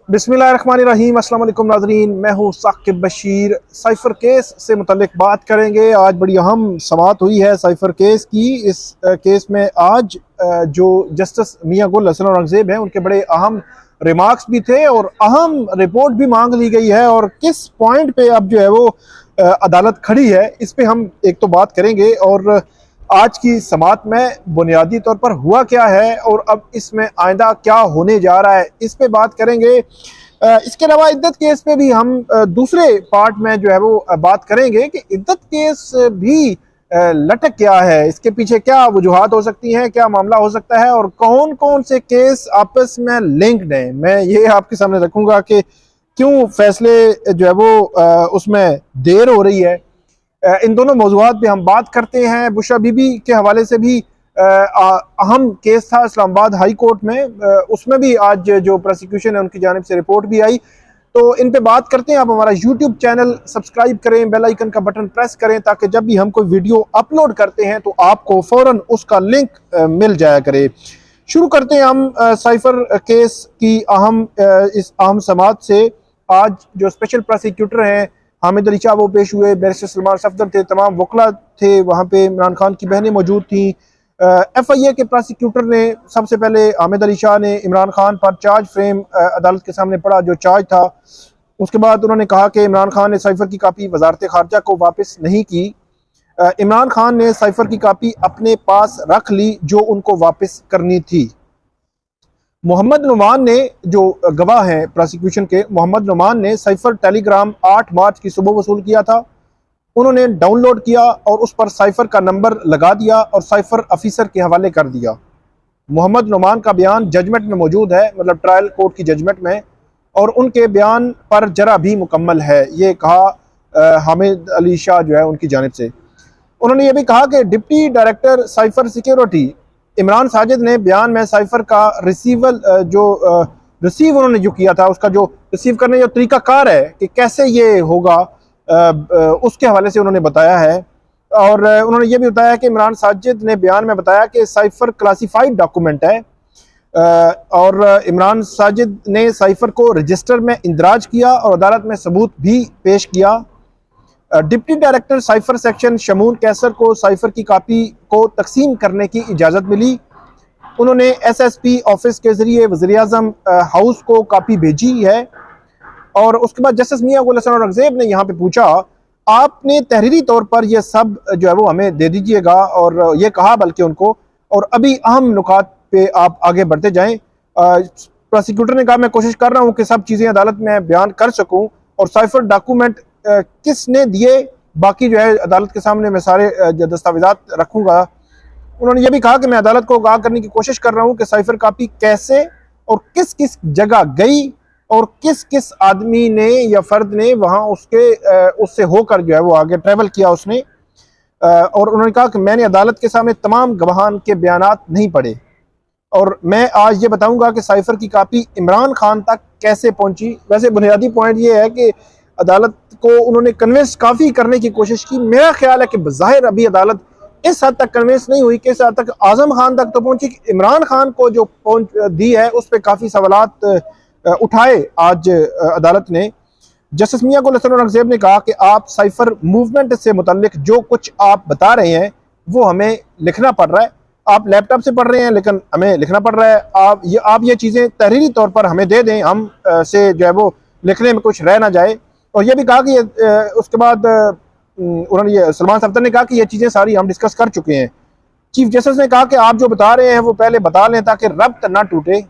बिस्मिल्लाहिर्रहमानिर्रहीम। अस्सलाम वालेकुम नाज़रीन, मैं हूँ साकिब बशीर। साइफ़र केस से मुतल्लिक बात करेंगे। आज बड़ी अहम समाअत हुई है साइफ़र केस की। इस केस में आज जो जस्टिस मियां गुल हसन औरंगज़ेब हैं उनके बड़े अहम रिमार्क्स भी थे और अहम रिपोर्ट भी मांग ली गई है। और किस पॉइंट पे अब जो है वो अदालत खड़ी है, इस पे हम एक तो बात करेंगे। और आज की समाअत में बुनियादी तौर पर हुआ क्या है और अब इसमें आइंदा क्या होने जा रहा है, इस पे बात करेंगे। इसके अलावा इद्दत केस पे भी हम दूसरे पार्ट में जो है वो बात करेंगे कि इद्दत केस भी लटक क्या है, इसके पीछे क्या वजूहात हो सकती हैं, क्या मामला हो सकता है और कौन कौन से केस आपस में लिंक्ड हैं। मैं ये आपके सामने रखूंगा कि क्यों फैसले जो है वो उसमें देर हो रही है। इन दोनों मौज़ूआत पे हम बात करते हैं। बुशरा बीबी के हवाले से भी अहम केस था इस्लामाबाद हाई कोर्ट में, उसमें भी आज जो प्रोसिक्यूशन है उनकी जानिब से रिपोर्ट भी आई, तो इन पे बात करते हैं। आप हमारा यूट्यूब चैनल सब्सक्राइब करें, बेल आइकन का बटन प्रेस करें ताकि जब भी हम कोई वीडियो अपलोड करते हैं तो आपको फ़ौरन उसका लिंक मिल जाया करे। शुरू करते हैं हम साइफ़र केस की इस अहम समाअत से। आज जो स्पेशल प्रोसिक्यूटर हैं हामिद अली शाह वो पेश हुए, बैरिस्टर सलमान सफदर थे, तमाम वकला थे वहाँ पे, इमरान खान की बहनें मौजूद थी। FIA के प्रोसिक्यूटर ने सबसे पहले हामिद अली शाह ने इमरान खान पर चार्ज फ्रेम अदालत के सामने पड़ा जो चार्ज था। उसके बाद उन्होंने कहा कि इमरान खान ने साइफ़र की कापी वजारत खारजा को वापस नहीं की। इमरान खान ने साइफ़र की कापी अपने पास रख ली जो उनको वापस करनी थी। मोहम्मद नुमान ने, जो गवाह हैं प्रोसिक्यूशन के, मोहम्मद नुमान ने साइफ़र टेलीग्राम 8 मार्च की सुबह वसूल किया था। उन्होंने डाउनलोड किया और उस पर साइफ़र का नंबर लगा दिया और साइफ़र ऑफिसर के हवाले कर दिया। मोहम्मद नुमान का बयान जजमेंट में मौजूद है, मतलब ट्रायल कोर्ट की जजमेंट में, और उनके बयान पर जरा भी मुकम्मल है, ये कहा हामिद अली शाह जो है उनकी जानिब से। उन्होंने ये भी कहा कि deputy director cipher security Imran Sajid ने बयान में साइफ़र का रिसीव उन्होंने जो किया था, उसका जो रिसीव करने जो तरीका कार है कि कैसे ये होगा, उसके हवाले से उन्होंने बताया है। और उन्होंने ये भी बताया कि इमरान साजिद ने बयान में बताया कि साइफ़र क्लासीफाइड डॉक्यूमेंट है और इमरान साजिद ने साइफ़र को रजिस्टर में इंदराज किया और अदालत में सबूत भी पेश किया। Deputy director cipher section Shamoon Qaiser को साइफ़र की कापी को तकसीम करने की इजाज़त मिली। उन्होंने SSP ऑफिस के ज़रिए वज़ीर-ए-आज़म हाउस को कापी भेजी है। और उसके बाद जस्टिस मियां गुल हसन औरंगज़ेब ने यहाँ पे पूछा, आपने तहरीरी तौर पर यह सब जो है वो हमें दे दीजिएगा, और ये कहा बल्कि उनको, और अभी अहम नुकात पे आप आगे बढ़ते जाएँ। प्रोसिक्यूटर ने कहा, मैं कोशिश कर रहा हूँ कि सब चीज़ें अदालत में बयान कर सकूँ और साइफ़र डॉक्यूमेंट किसने दिए, बाकी जो है अदालत के सामने मैं सारे दस्तावेजात रखूँगा। उन्होंने ये भी कहा कि मैं अदालत को आगाह करने की कोशिश कर रहा हूँ कि साइफ़र कापी कैसे और किस किस जगह गई और किस किस आदमी ने या फ़र्द ने वहाँ उससे होकर जो है वो आगे ट्रैवल किया उसने। और उन्होंने कहा कि मैंने अदालत के सामने तमाम गवाहान के बयानात नहीं पढ़े और मैं आज ये बताऊंगा कि साइफ़र की कापी इमरान खान तक कैसे पहुंची। वैसे बुनियादी पॉइंट ये है कि अदालत को उन्होंने कन्विंस काफ़ी करने की कोशिश की। मेरा ख्याल है कि बज़ाहिर अभी अदालत इस हद तक कन्विंस नहीं हुई कि इस हद तक आज़म खान तक तो पहुंची। इमरान खान को जो पहुंच दी है उस पर काफ़ी सवालात उठाए आज अदालत ने। जस्टिस मियां गुल हसन औरंगज़ेब ने कहा कि आप साइफ़र मूवमेंट से मुतल्लिक जो कुछ आप बता रहे हैं वो हमें लिखना पड़ रहा है। आप लैपटॉप से पढ़ रहे हैं लेकिन हमें लिखना पड़ रहा है। आप ये चीज़ें तहरीरी तौर पर हमें दे दें, हम से जो है वो लिखने में कुछ रह ना जाए। और ये भी कहा कि उसके बाद उन्होंने सलमान सफदर ने कहा कि ये चीज़ें सारी हम डिस्कस कर चुके हैं। चीफ जस्टिस ने कहा कि आप जो बता रहे हैं वो पहले बता लें ताकि रब्त ना टूटे।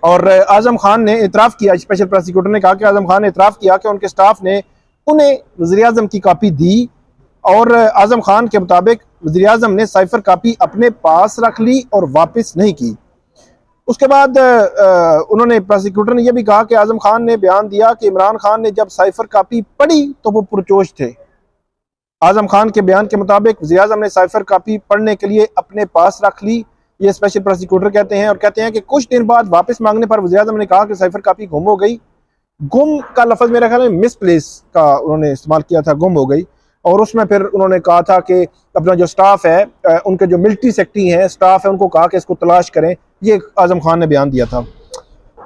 और आज़म खान ने इतराफ़ किया, स्पेशल प्रोसिक्यूटर ने कहा कि आज़म खान ने इतराफ़ किया कि उनके स्टाफ ने उन्हें वज़ीर-ए-आज़म की कापी दी और आज़म खान के मुताबिक वज़ीर-ए-आज़म ने साइफ़र कापी अपने पास रख ली और वापस नहीं की। उसके बाद उन्होंने प्रोसिक्यूटर ने यह भी कहा कि आज़म खान ने बयान दिया कि इमरान खान ने जब साइफ़र कापी पढ़ी तो वो पुरजोश थे। आज़म खान के बयान के मुताबिक वज़ीर-ए-आज़म ने साइफ़र कापी पढ़ने के लिए अपने पास रख ली, ये स्पेशल प्रोसिक्यूटर कहते हैं। और कहते हैं कि कुछ दिन बाद वापस मांगने पर वज़ीर-ए-आज़म ने कहा कि साइफ़र कापी गुम हो गई। गुम का लफ्ज़ मेरे ख्याल में मिसप्लेस का उन्होंने इस्तेमाल किया था, गुम हो गई। और उसमें फिर उन्होंने कहा था कि अपना जो स्टाफ है, उनके जो मिलिट्री सेक्रेटरी हैं, स्टाफ है, उनको कहा कि इसको तलाश करें। ये आज़म खान ने बयान दिया था।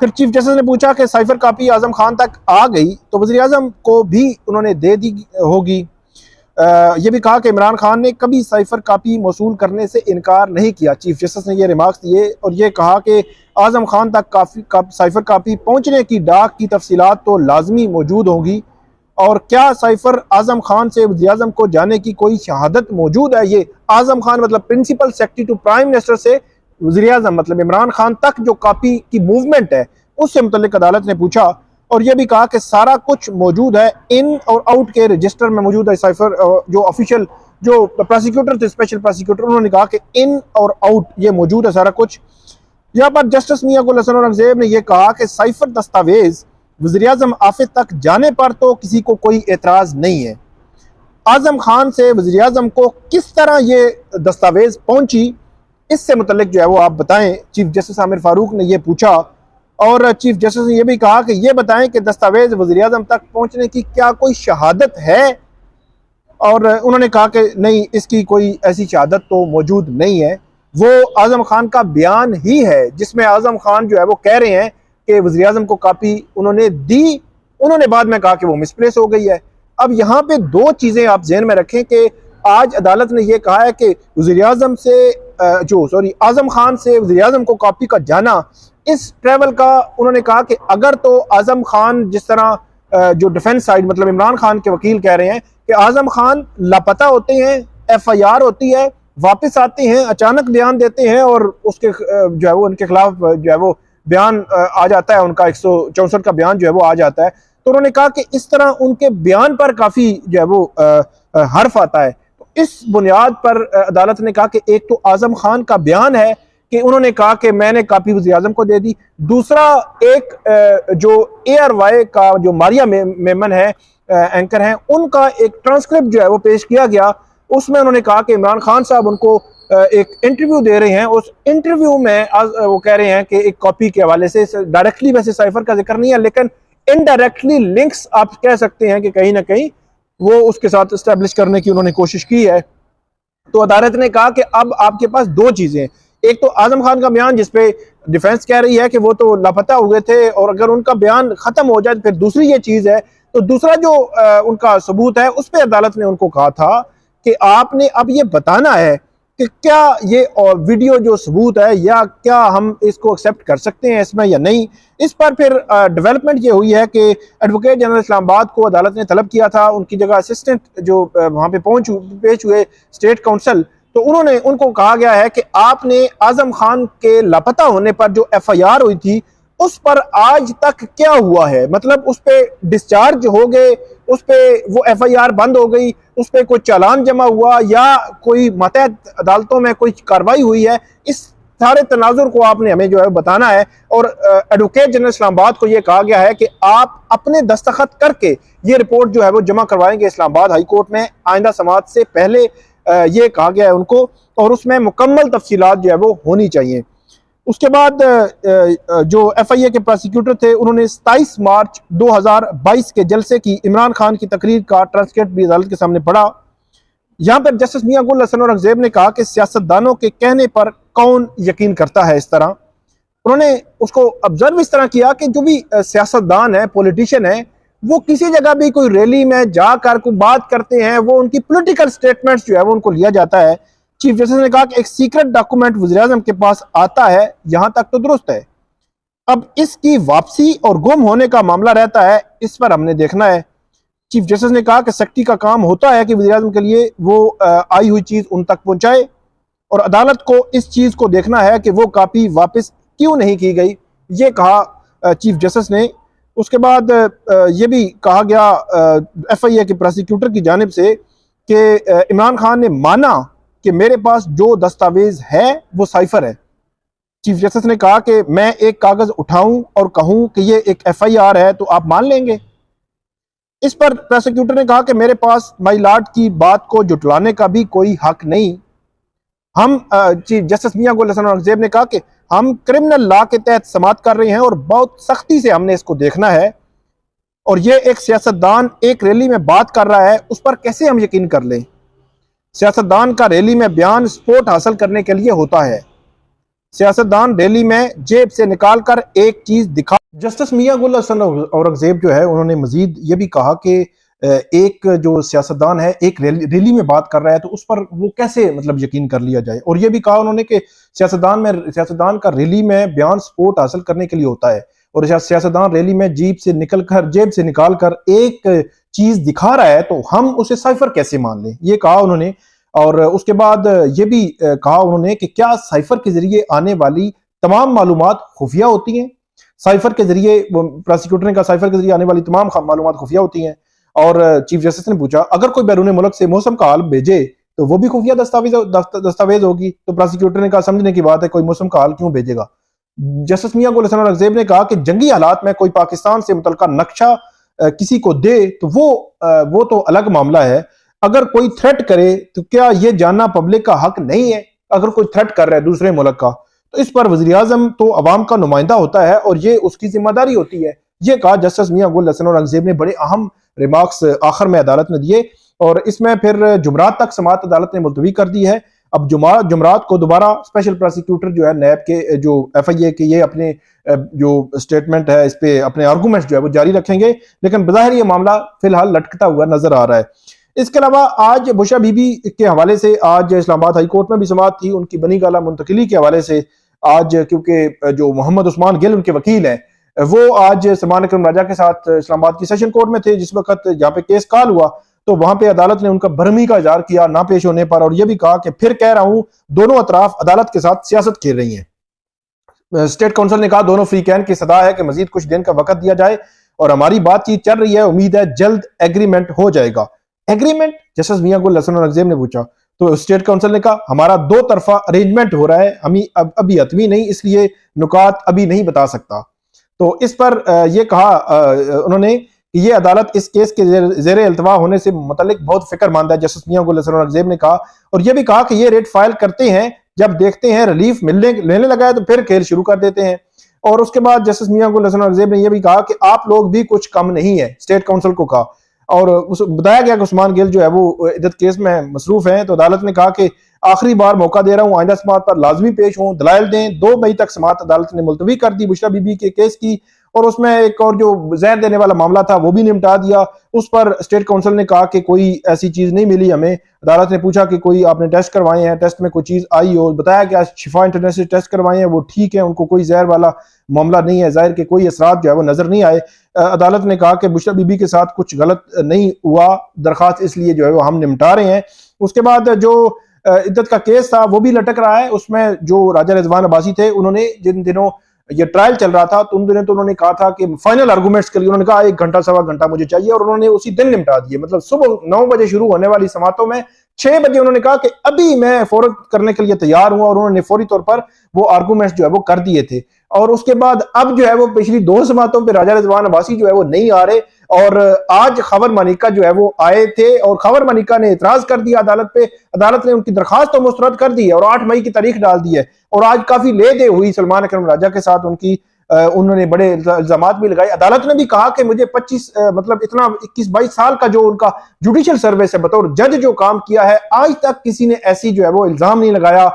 फिर चीफ जस्टिस ने पूछा कि साइफर कापी आजम खान तक आ गई तो वज़ीर आज़म को भी उन्होंने दे दी होगी। ये भी कहा कि इमरान खान ने कभी साइफर कापी मौसूल करने से इनकार नहीं किया। चीफ जस्टिस ने ये रिमार्क्स दिए और ये कहा कि आजम खान तक साइफर कापी पहुंचने की डाक की तफसीलात तो लाजमी मौजूद होंगी, और क्या साइफर आजम खान से वज़ीर आज़म को जाने की कोई शहादत मौजूद है। ये आजम खान मतलब principal secretary to prime minister से वज़ीर आज़म मतलब इमरान खान तक जो कापी की मूवमेंट है उससे मुतल्लिक अदालत ने पूछा, और यह भी कहा कि सारा कुछ मौजूद है, इन और आउट के रजिस्टर में मौजूद है। साइफर जो ऑफिशियल जो प्रोसिक्यूटर थे, स्पेशल प्रोसिक्यूटर, उन्होंने कहा कि इन और आउट ये मौजूद है सारा कुछ। यहाँ पर जस्टिस मियां गुल हसन औरंगजेब ने यह कहा कि साइफर दस्तावेज वज़ीर आज़म आफिस तक जाने पर तो किसी को कोई एतराज़ नहीं है। आजम खान से वज़ीर आज़म को किस तरह ये दस्तावेज पहुंची, इससे मुतल्लिक जो है वो आप बताएं। चीफ जस्टिस आमिर फारूक ने यह पूछा, और चीफ जस्टिस ने यह भी कहा कि ये बताएं कि दस्तावेज वज़ीर आज़म तक पहुंचने की क्या कोई शहादत है, और उन्होंने कहा कि नहीं, इसकी कोई ऐसी शहादत तो मौजूद नहीं है। वो आजम खान का बयान ही है जिसमें आजम खान जो है वो कह रहे हैं कि वज़ीर आज़म को कापी उन्होंने दी, उन्होंने बाद में कहा कि वो मिसप्लेस हो गई है। अब यहाँ पे दो चीज़ें आप ज़हन में रखें कि आज अदालत ने यह कहा है कि वज़ीर आज़म से आजम खान से वज़ीर आज़म को कापी का जाना, इस ट्रैवल का उन्होंने कहा कि अगर तो आजम खान जिस तरह जो डिफेंस साइड मतलब इमरान खान के वकील कह रहे हैं कि आजम खान लापता होते हैं, FIR होती है, वापस आते हैं, अचानक बयान देते हैं और उसके जो है वो उनके खिलाफ जो है वो बयान आ जाता है, उनका 164 का बयान जो है वो आ जाता है। तो उन्होंने कहा कि इस तरह उनके बयान पर काफ़ी जो है वो हर्फ आता है। तो इस बुनियाद पर अदालत ने कहा कि एक तो आजम खान का बयान है कि उन्होंने कहा कि मैंने कापी वज़ीर आज़म को दे दी, दूसरा एक जो ARY का जो मारिया मेमन है एंकर हैं, उनका एक ट्रांसक्रिप्ट जो है वो पेश किया गया। उसमें उन्होंने कहा कि इमरान खान साहब उनको एक इंटरव्यू दे रहे हैं, उस इंटरव्यू में वो कह रहे हैं कि एक कॉपी के हवाले से, डायरेक्टली वैसे साइफर का जिक्र नहीं है लेकिन इनडायरेक्टली लिंक्स आप कह सकते हैं कि कहीं ना कहीं वो उसके साथ इस्टेब्लिश करने की उन्होंने कोशिश की है। तो अदालत ने कहा कि अब आपके पास दो चीजें, एक तो आजम खान का बयान जिसपे डिफेंस कह रही है कि वो तो लापता हो गए थे, और अगर उनका बयान खत्म हो जाए फिर दूसरी ये चीज है। तो दूसरा जो उनका सबूत है उस पर अदालत ने उनको कहा था कि आपने अब ये बताना है कि क्या ये वीडियो जो सबूत है या क्या हम इसको एक्सेप्ट कर सकते हैं इसमें या नहीं। इस पर फिर डेवलपमेंट ये हुई है कि एडवोकेट जनरल इस्लामाबाद को अदालत ने तलब किया था, उनकी जगह असिस्टेंट जो वहाँ पे पेश हुए स्टेट काउंसिल, तो उनको कहा गया है कि आपने आजम खान के लापता होने पर जो FIR हुई थी उस पर आज तक क्या हुआ है, मतलब उस पर डिस्चार्ज हो गए, उस पर वो FIR बंद हो गई, उस पर कोई चालान जमा हुआ या कोई मातहत अदालतों में कोई कार्रवाई हुई है, इस सारे तनाजुर को आपने हमें जो है बताना है। और एडवोकेट जनरल इस्लामाबाद को यह कहा गया है कि आप अपने दस्तखत करके ये रिपोर्ट जो है वो जमा करवाएंगे इस्लामाबाद हाई कोर्ट में आइंदा समाअत से पहले, ये कहा गया है उनको, और उसमें मुकम्मल तफसीलात जो है वो होनी चाहिए। उसके बाद जो FIA के प्रोसिक्यूटर थे उन्होंने 27 मार्च 2022 के जलसे की इमरान खान की तकरीर का ट्रांसक्रिप्ट भी अदालत के सामने पढ़ा। यहाँ पर जस्टिस मियां गुल हसन औरंगजेब ने कहा कि सियासतदानों के कहने पर कौन यकीन करता है। इस तरह उन्होंने उसको ऑब्जर्व इस तरह किया कि जो भी सियासतदान है, पॉलिटिशियन है, वो किसी जगह भी कोई रैली में जाकर कोई बात करते हैं, वो उनकी पॉलिटिकल स्टेटमेंट्स जो है वो उनको लिया जाता है। चीफ जस्टिस ने कहा कि एक सीक्रेट डॉक्यूमेंट वज़ीर आज़म के पास आता है, यहां तक तो दुरुस्त है, अब इसकी वापसी और गुम होने का मामला रहता है, इस पर हमने देखना है। चीफ जस्टिस ने कहा कि सेक्रेटरी का काम होता है कि वज़ीर आज़म के लिए वो आई हुई चीज उन तक पहुंचाए, और अदालत को इस चीज को देखना है कि वो कापी वापस क्यों नहीं की गई, ये कहा चीफ जस्टिस ने। उसके बाद ये भी कहा गया FIA के प्रोसिक्यूटर की जानिब से कि इमरान खान ने माना कि मेरे पास जो दस्तावेज है वो साइफर है। चीफ जस्टिस ने कहा कि मैं एक कागज उठाऊं और कहूं कि ये एक FIR है तो आप मान लेंगे। इस पर प्रोसिक्यूटर ने कहा कि मेरे पास माई लॉर्ड की बात को जुटलाने का भी कोई हक नहीं। हम चीफ जस्टिस मियां गुल हसन औरंगजेब ने कहा कि हम क्रिमिनल लॉ के तहत समाअत कर रहे हैं और बहुत सख्ती से हमने इसको देखना है, और ये एक सियासतदान एक रैली में बात कर रहा है उस पर कैसे हम यकीन कर लें। सियासतदान का रैली में बयान सपोर्ट हासिल करने के लिए होता है, सियासतदान रैली में जेब से निकालकर एक चीज दिखा। जस्टिस मियां गुल हसन औरंगजेब जो है उन्होंने मजीद ये भी कहा कि एक जो सियासतदान है एक रैली में बात कर रहा है तो उस पर वो कैसे मतलब यकीन कर लिया जाए। और ये भी कहा उन्होंने कि सियासतदान का रैली में बयान सपोर्ट हासिल करने के लिए होता है और सियासतदान रैली में जेब से निकालकर एक चीज दिखा रहा है तो हम उसे साइफर कैसे मान लें, ये कहा उन्होंने। और उसके बाद ये भी कहा उन्होंने कि क्या साइफर के जरिए आने वाली तमाम मालूमात खुफिया होती हैं। साइफर के जरिए प्रोसिक्यूटर ने कहा साइफर के जरिए आने वाली तमाम मालूमात खुफिया होती हैं। और चीफ जस्टिस ने पूछा अगर कोई बैरून मुल्क से मौसम का हाल भेजे तो वो भी खुफिया दस्तावेज होगी। तो प्रोसिक्यूटर ने कहा समझने की बात है, कोई मौसम का हाल क्यों भेजेगा। जस्टिस मियां गुल हसन औरंगजेब ने कहा कि जंगी हालात में कोई पाकिस्तान से मुतल्लिका नक्शा किसी को दे तो वो तो अलग मामला है। अगर कोई थ्रेट करे तो क्या यह जानना पब्लिक का हक नहीं है। अगर कोई थ्रेट कर रहा है दूसरे मुल्क का तो इस पर वज़ीर आज़म तो अवाम का नुमाइंदा होता है और ये उसकी जिम्मेदारी होती है। ये कहा जस्टिस मियां गुल हसन औरंगजेब ने बड़े अहम रिमार्क्स आखिर में अदालत में दिए। और इसमें फिर जुमरात तक समाअत अदालत ने मुलतवी कर दी है। अब जुमरात को दोबारा स्पेशल प्रोसिक्यूटर जो है नैब के जो FIA के ये अपने जो स्टेटमेंट है इस पे अपने आर्गूमेंट्स जो है वो जारी रखेंगे। लेकिन बज़ाहिर ये मामला फिलहाल लटकता हुआ नजर आ रहा है। इसके अलावा आज बुशरा बीबी के हवाले से आज इस्लामाबाद हाई कोर्ट में भी समाअत थी उनकी बनी गाला मुंतकिली के हवाले से। आज क्योंकि जो मोहम्मद उस्मान गिल उनके वकील हैं वो आज सलमान अकरम राजा के साथ इस्लामाबाद की सेशन कोर्ट में थे जिस वक्त जहाँ पे केस कॉल हुआ तो वहां पे अदालत ने उनका भरमी का इजहार किया ना पेश होने पर। और यह भी कहा कि फिर कह रहा हूं दोनों अतराफ अदालत के साथ सियासत खेल रही हैं। स्टेट काउंसिल ने कहा दोनों फ्री कैन की सदा है कि मजीद कुछ दिन का वक्त दिया जाए और हमारी बातचीत चल रही है, उम्मीद है जल्द एग्रीमेंट हो जाएगा। एग्रीमेंट जस्टिस मियां गुल हसन औरंगजेब ने पूछा तो स्टेट काउंसिल ने कहा हमारा दो तरफा अरेंजमेंट हो रहा है, हमें अभी हतमी नहीं इसलिए नुकात अभी नहीं बता सकता। तो इस पर यह कहा उन्होंने कि ये अदालत इस केस के जेर अल्तवा होने से मुतल्लिक बहुत फिक्रमंद है। जस्टिस मियां गुल हसन औरंगजेब ने कहा और यह भी कहा कि ये रेट फाइल करते हैं जब देखते हैं रिलीफ लेने लगा है तो फिर खेल शुरू कर देते हैं। और उसके बाद जस्टिस मियां गुल हसन औरंगजेब ने यह भी कहा कि आप लोग भी कुछ कम नहीं है, स्टेट काउंसिल को कहा। और बताया गया कि उस्मान गिल जो है वो इद्दत केस में मसरूफ है तो अदालत ने कहा कि आखिरी बार मौका दे रहा हूं, आइंदा समाअत पर लाजमी पेश हों, दलाइल दें। 2 मई तक समाअत अदालत ने मुलतवी कर दी बुशरा बीबी के केस की और उसमें एक और जो जहर देने वाला मामला था वो भी निपटा दिया। उस पर स्टेट काउंसिल ने कहा कि कोई ऐसी चीज नहीं मिली हमें। अदालत ने पूछा कि कोई आपने टेस्ट करवाए हैं, टेस्ट में कोई चीज आई हो, बताया कि शिफा इंटरनेट से टेस्ट करवाए हैं वो ठीक है, उनको कोई जहर वाला मामला नहीं है, जाहिर के कोई असरात जो है वो नजर नहीं आए। अदालत ने कहा कि बुशरा बीबी के साथ कुछ गलत नहीं हुआ, दरखास्त इसलिए जो है वो हम निपटा रहे हैं। उसके बाद जो इद्दत का केस था वो भी लटक रहा है। उसमें जो राजा रिजवान अब्बासी थे उन्होंने जिन दिनों ये ट्रायल चल रहा था तो उन दिनों तो उन्होंने कहा था कि फाइनल आर्गूमेंट्स के लिए उन्होंने कहा 1 घंटा सवा घंटा मुझे चाहिए और उन्होंने उसी दिन निपटा दिए। मतलब सुबह 9 बजे शुरू होने वाली समातों में 6 बजे उन्होंने कहा कि अभी मैं फौरन करने के लिए तैयार हूं और उन्होंने फौरी तौर पर वो आर्गूमेंट्स जो है वो कर दिए थे। और उसके बाद अब जो है वो पिछली 2 समातों पर राजा रिजवान अब्बासी जो है वो नहीं आ रहे और आज खबर मनिका जो है वो आए थे और खबर मनिका ने इतराज कर दिया अदालत पे। अदालत ने उनकी दरखास्त तो मुस्तरद कर दी है और 8 मई की तारीख डाल दी है और आज काफी ले दे हुई सलमान अकरम राजा के साथ उनकी उन्होंने बड़े इल्जामात भी लगाए। अदालत ने भी कहा कि मुझे 25 मतलब इतना 21-22 साल का जो उनका जुडिशियल सर्विस है बतौर जज जो काम किया है आज तक किसी ने ऐसी जो है वो इल्जाम नहीं लगाया,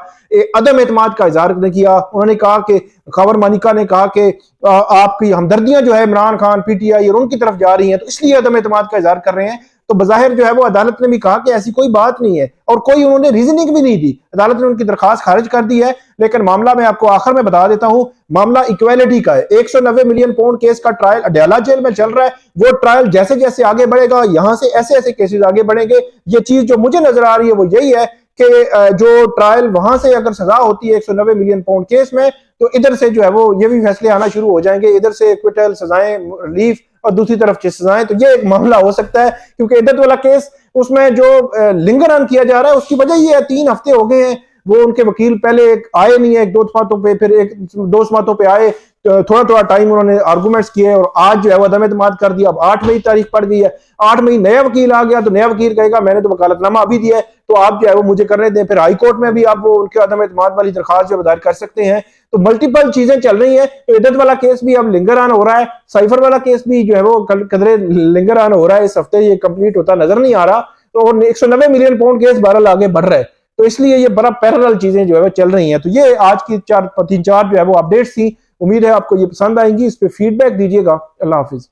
अदम एतमाद का इजहार नहीं किया। उन्होंने कहा कि खबर मानिका ने कहा कि आपकी हमदर्दियां जो है इमरान खान PTI और उनकी तरफ जा रही हैं तो इसलिए अदम एतमाद का इजहार कर रहे हैं। तो बज़ाहिर जो है वो अदालत ने भी कहा कि ऐसी कोई बात नहीं है और कोई उन्होंने रीजनिंग भी नहीं दी। अदालत ने उनकी दरखास्त खारिज कर दी है। लेकिन मामला मैं आपको आखिर में बता देता हूं, मामला इक्वालिटी का है। 190 मिलियन पाउंड केस का ट्रायल अडयाला जेल में चल रहा है। वो ट्रायल जैसे जैसे आगे बढ़ेगा यहां से ऐसे ऐसे केसेस आगे बढ़ेंगे। ये चीज जो मुझे नजर आ रही है वो यही है कि जो ट्रायल वहां से अगर सजा होती है 190 मिलियन पाउंड केस में तो इधर से जो है वो ये भी फैसले आना शुरू हो जाएंगे, इधर से एक्विटल सजाएं, रिलीफ और दूसरी तरफ सजाएं। तो ये एक मामला हो सकता है क्योंकि इद्दत वाला केस उसमें जो लिंगर ऑन किया जा रहा है उसकी वजह ये है 3 हफ्ते हो गए हैं वो उनके वकील पहले आए नहीं है, 1-2 समातों पे, फिर 1-2 समातों पे आए, थोड़ा थोड़ा टाइम उन्होंने आर्गूमेंट्स किए और आज जो है वो अदम एतमाद कर दिया। अब 8 मई तारीख पड़ गई है, 8 मई नया वकील आ गया तो नया वकील कहेगा मैंने तो वकालतनामा अभी दिया है तो आप जो है वो मुझे करने दें। फिर हाई कोर्ट में भी आप वो उनके अदम एतमाद वाली दरखास्त जो दायर कर सकते हैं। तो मल्टीपल चीजें चल रही हैं। तो इद्दत वाला केस भी अब लिंगर ऑन हो रहा है, साइफर वाला केस भी जो है वो कदरे लिंगर ऑन हो रहा है। इस हफ्ते ये कंप्लीट होता नजर नहीं आ रहा। तो 190 मिलियन पाउंड केस बहरहाल आगे बढ़ रहा है। तो इसलिए ये बड़ा पैरेलल चीजें जो है वो चल रही हैं। तो ये आज की 3-4 जो है वो अपडेट्स थी। उम्मीद है आपको ये पसंद आएंगी, इस पर फीडबैक दीजिएगा। अल्लाह हाफिज।